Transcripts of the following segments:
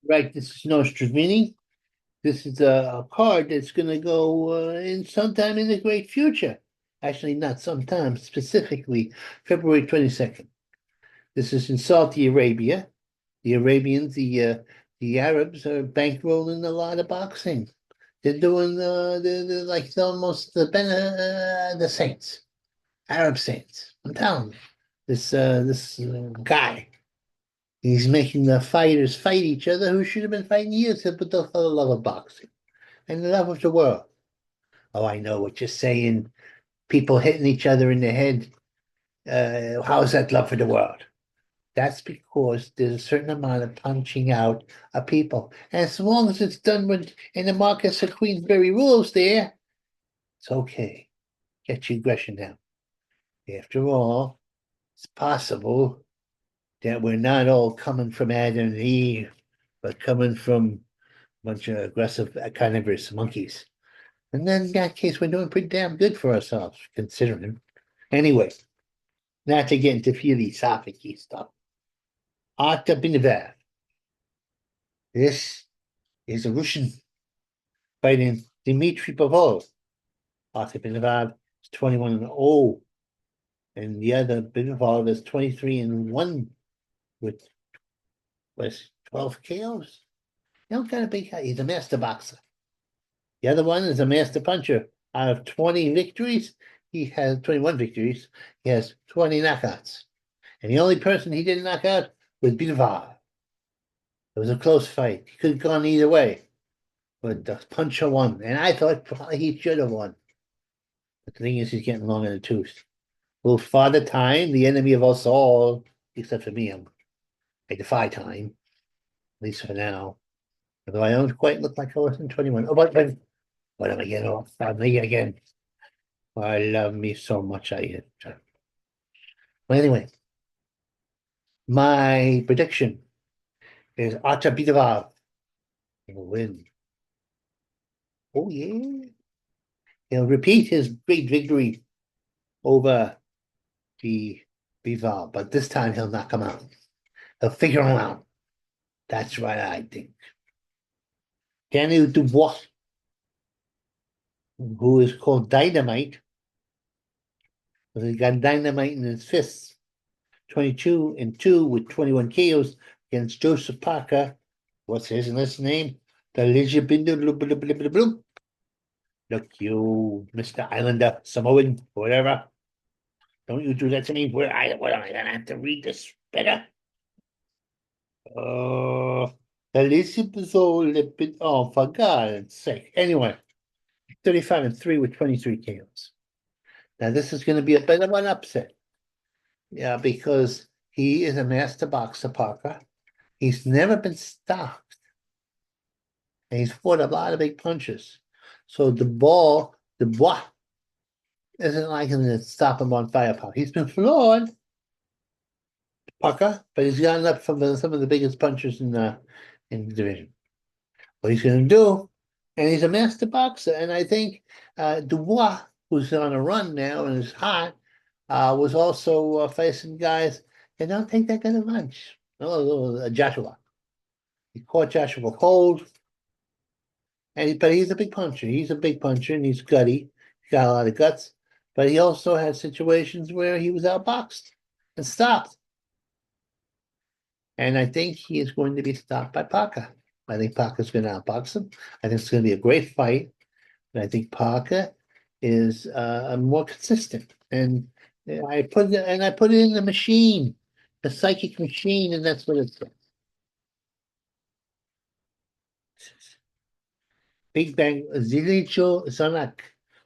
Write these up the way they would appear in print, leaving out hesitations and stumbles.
Right, this is no Stravini. This is a card that's going to go in sometime in the great future. Actually, not sometime, specifically February 22nd. This is in Saudi Arabia. The Arabians, the Arabs are bankrolling a lot of boxing. They're doing they're like almost the saints, Arab saints. I'm telling you, this guy, he's making the fighters fight each other who should have been fighting years ago, but for the love of boxing and the love of the world. Oh, I know what you're saying. People hitting each other in the head. How's that love for the world? That's because there's a certain amount of punching out of people. And as long as it's done with in the Marcus of Queensberry rules there, it's okay. Get your aggression down. After all, it's possible that we're not all coming from Adam and Eve, but coming from a bunch of aggressive carnivorous monkeys. And then in that case, we're doing pretty damn good for ourselves, considering. Anyway, not to get into philosophical stuff. Arta Binivar. This is a Russian fighting Dmitry Bivol. Arta Binivar is 21-0, and the other Bivol is 23-1 with 12 KOs. You know, kind of big guy. He's a master boxer. The other one is a master puncher. Out of 20 victories, he has 21 victories. He has 20 knockouts. And the only person he didn't knock out was Bivol. It was a close fight. He could have gone either way, but the puncher won. And I thought probably he should have won. But the thing is, he's getting long in the tooth. Will Father Time, the enemy of us all, except for me, I defy time, at least for now. Although I don't quite look like I was in 21. Oh, but what am I getting off? Me again. I love me so much. Well, anyway, my prediction is Artur Bidavad will win. Oh, yeah. He'll repeat his great victory over the Bival, but this time he'll knock him out. He'll figure him out. That's what I think. Daniel Dubois, who is called Dynamite, because he got dynamite in his fists, 22-2 with 21 KOs against Joseph Parker. What's his last name? The Look, you, Mr. Islander, Samoan, whatever. Don't you do that to me. What am I gonna have to read this better? Uh, oh, for God's sake. Anyway, 35-3 with 23 KOs. Now, this is going to be a bit of an upset. Yeah, because he is a master boxer, Parker. He's never been stopped. And he's fought a lot of big punches. So the bois, isn't like him to stop him on firepower. He's been flawed, Parker, but he's gotten up from some of the biggest punchers in the division. What he's going to do, and he's a master boxer. And I think Dubois, who's on a run now and is hot, was also facing guys that don't take that kind of punch. Joshua. He caught Joshua cold, but he's a big puncher. He's a big puncher and he's gutty. He's got a lot of guts, but he also had situations where he was outboxed and stopped. And I think he is going to be stopped by Parker. I think Parker's going to outbox him. I think it's going to be a great fight. And I think Parker is more consistent. And I put it in the machine, the psychic machine, and that's what it's. Big Bang Zilicho Zanak,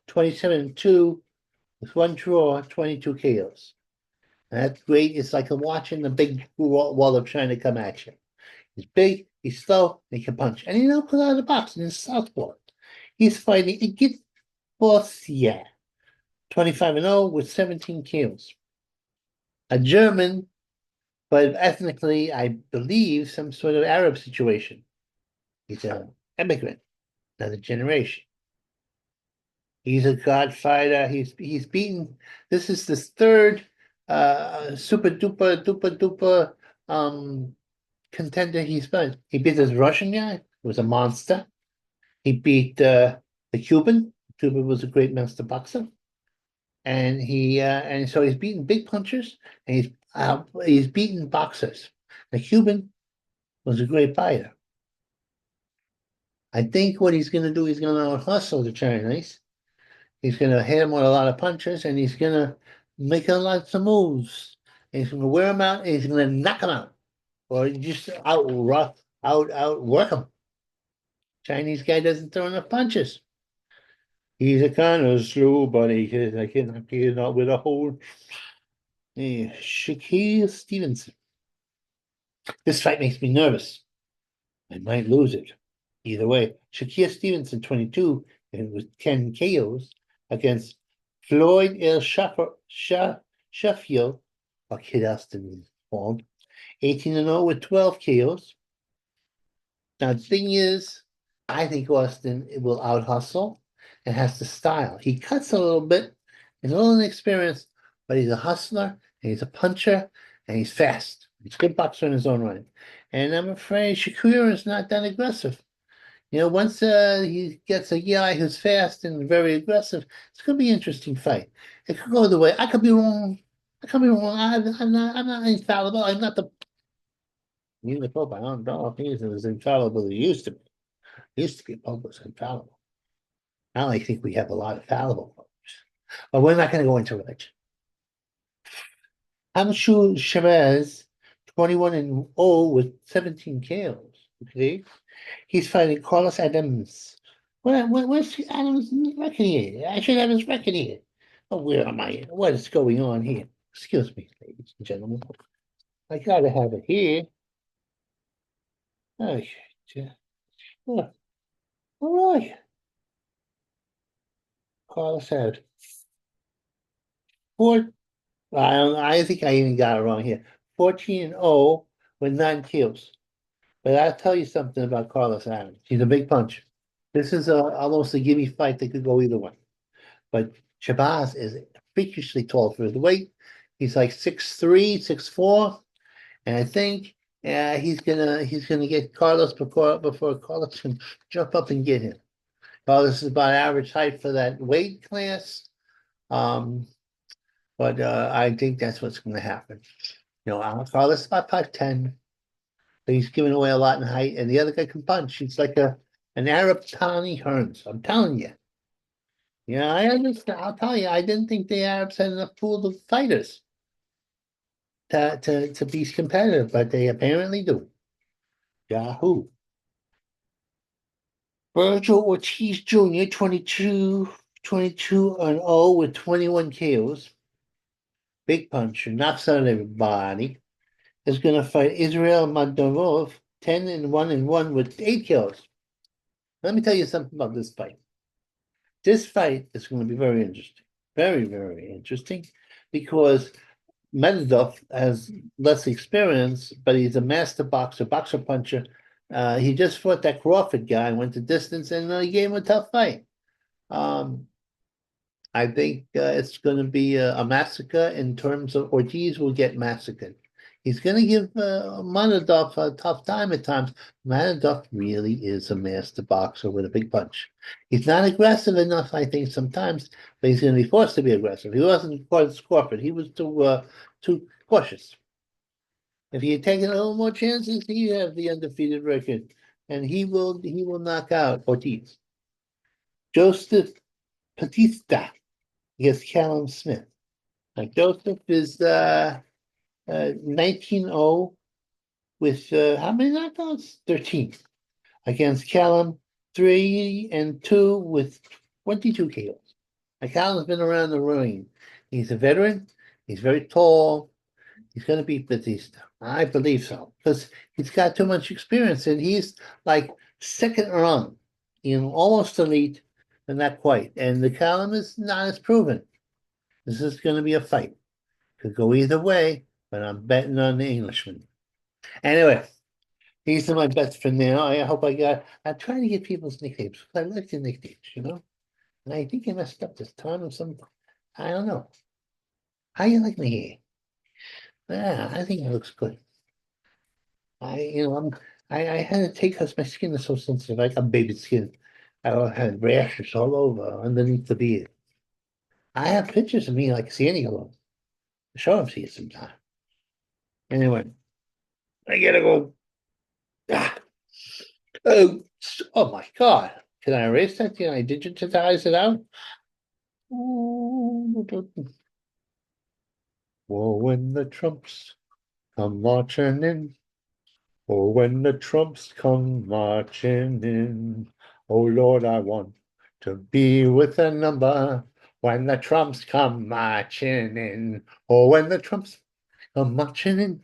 27-2 with one draw, 22 KOs. And that's great. It's like watching the big wall of China come at you. He's big, he's slow, and he can punch. And he knows out of the box in his southpaw. He's fighting, he gets boss, yeah. 25-0 with 17 kills. A German, but ethnically, I believe, some sort of Arab situation. He's an immigrant, another generation. He's a god fighter. He's beaten. This is the third super duper contender he's been. He beat this Russian guy, who was a monster. He beat the Cuban. Cuban was a great master boxer, and so he's beaten big punchers, and he's beaten boxers. The Cuban was a great fighter. I think what he's going to do, he's going to hustle the Chinese. He's going to hit him with a lot of punches, and he's going to make a lot of moves. And he's going to wear him out, and he's going to knock him out, or just outwork him. Chinese guy doesn't throw enough punches. He's a kind of slow buddy because I cannot get out with a whole. Yeah, Shaquille Stevenson. This fight makes me nervous. I might lose it. Either way, Shaquille Stevenson, 22, and with 10 KOs against Floyd L. Sheffield, or Kid Austin called, 18-0 with 12 KOs. Now, the thing is, I think Austin will out hustle and has the style. He cuts a little bit, he's a little inexperienced, but he's a hustler and he's a puncher and he's fast. He's a good boxer in his own right. And I'm afraid Shakur is not that aggressive. Once he gets a guy who's fast and very aggressive, it's going to be an interesting fight. It could go the way. I could be wrong. I could be wrong. I'm not infallible. I'm not the Pope. I don't know if he's as infallible as he used to be. He used to be a Pope was infallible. Now I think we have a lot of fallible popes. But we're not going to go into religion. Hamshu Chavez, 21-0 with 17 KOs. Okay. He's fighting Carlos Adams. Where's Adams' record here? I should have his record here. Oh, where am I? What is going on here? Excuse me, ladies and gentlemen. I gotta have it here. Okay. Yeah. All right. Carlos Adams. Four. I think I even got it wrong here. 14-0 with 9 kills. But I'll tell you something about Carlos Adams. He's a big puncher. This is almost a gimme fight that could go either way. But Shabazz is freakishly tall for his weight. He's like 6'3", 6'4", and I think he's gonna get Carlos before Carlos can jump up and get him. Carlos is about average height for that weight class, um, but I think that's what's going to happen. Carlos is about 5'10", but he's giving away a lot in height, and the other guy can punch. He's like an Arab Tony Hearns. I'm telling you. Yeah, I understand. I'll tell you, I didn't think the Arabs had enough pool of fighters to be competitive, but they apparently do. Yahoo. Virgil Ortiz Jr., 22-0 with 21 KOs. Big puncher, knocks out everybody. Is going to fight Israel Madorov, 10-1 with 8 KOs. Let me tell you something about this fight. This fight is going to be very interesting. Very, very interesting because Medvedev has less experience, but he's a master boxer puncher. He just fought that Crawford guy, went the distance, and he gave him a tough fight. I think it's going to be a massacre in terms of Ortiz will get massacred. He's going to give Medvedev a tough time at times. Medvedev really is a master boxer with a big punch. He's not aggressive enough, I think, sometimes, but he's going to be forced to be aggressive. He wasn't quite Crawford. He was too cautious. If he had taken a little more chances, he'd have the undefeated record, and he will knock out Ortiz. Joseph Batista against Callum Smith. Like Joseph is 19-0 with how many knockouts? 13. Against Callum, 3-2 with 22 KOs. Like Callum's been around the ring. He's a veteran. He's very tall. He's going to beat Batista. I believe so because he's got too much experience and he's like second run, almost elite, but not quite. And the Callum is not as proven. This is going to be a fight. Could go either way, but I'm betting on the Englishman. Anyway, these are my bets for now. I hope I'm trying to get people's nicknames. I like the nicknames, and I think I messed up this time or some. I don't know. How you like my hair? Yeah, I think it looks good. I had to take because my skin is so sensitive. I got baby skin. I had rashes all over underneath the beard. I have pictures of me like San Diego. Show them to you sometime. Anyway, I gotta go. Ah, oh my God. Can I erase that? Can I digitize it out? Oh, when the trumps come marching in. Oh, when the trumps come marching in. Oh, Lord, I want to be with a number when the trumps come marching in. Oh, when the trumps come marching in.